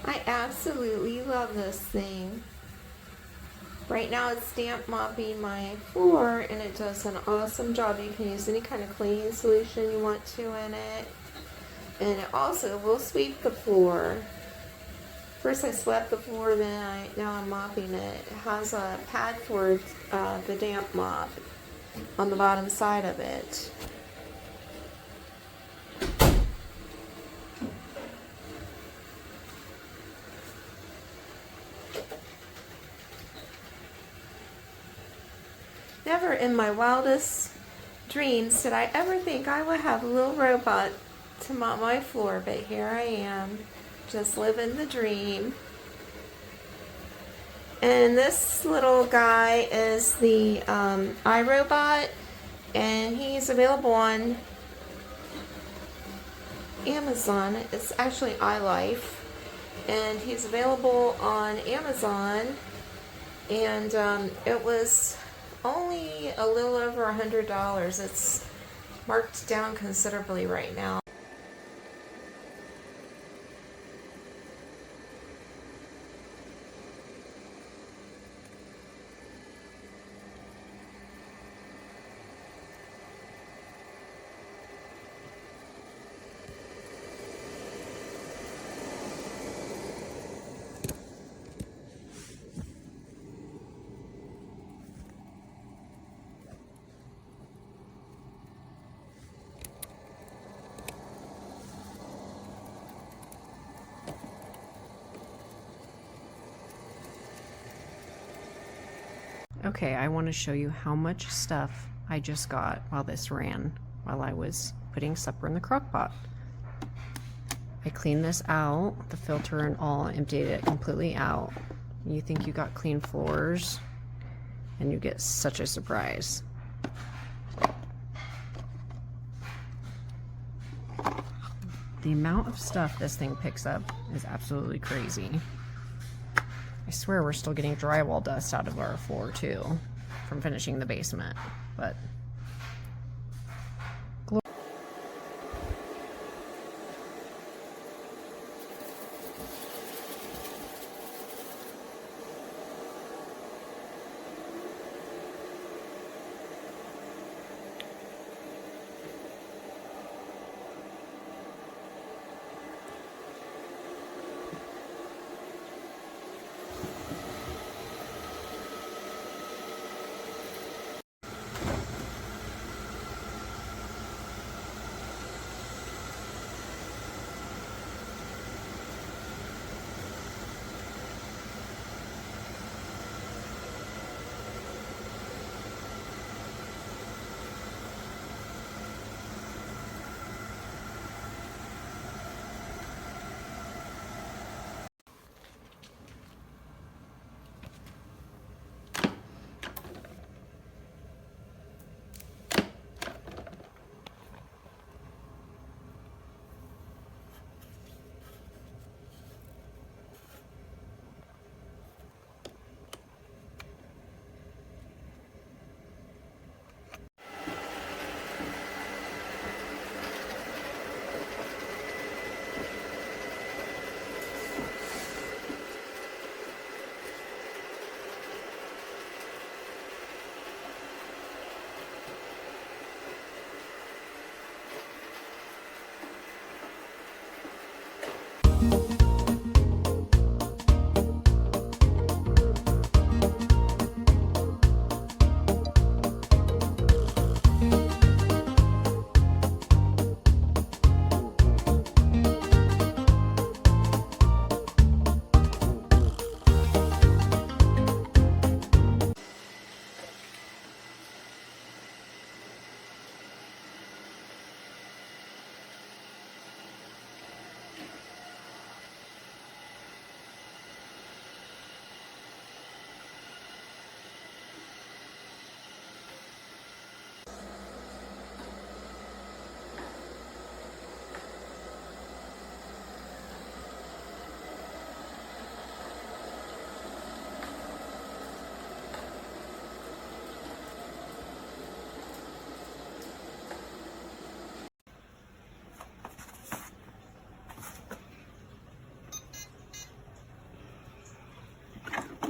I absolutely love this thing. Right now it's damp mopping my floor and it does an awesome job. You can use any kind of cleaning solution you want to in it. And it also will sweep the floor. First I swept the floor, now I'm mopping it. It has a pad for the damp mop on the bottom side of it. Never in my wildest dreams did I ever think I would have a little robot to mop my floor, but here I am, just living the dream. And this little guy is the iRobot, and he's available on Amazon. It's actually ILIFE, and he's available on Amazon, and it was only a little over $100. It's marked down considerably right now. Okay, I want to show you how much stuff I just got while this ran, while I was putting supper in the crock pot. I cleaned this out, the filter and all, emptied it completely out. You think you got clean floors, and you get such a surprise. The amount of stuff this thing picks up is absolutely crazy. I swear we're still getting drywall dust out of our floor too, from finishing the basement, but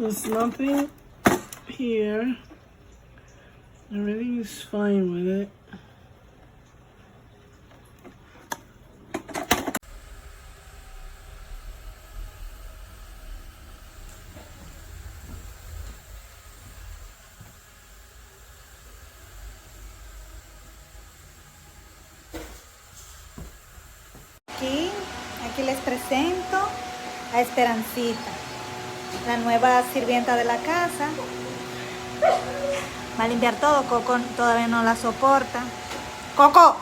There's nothing here. Everything is fine with it. Aquí les presento a Esperancita, la nueva sirvienta de la casa. Va a limpiar todo. Coco todavía no la soporta. ¡Coco!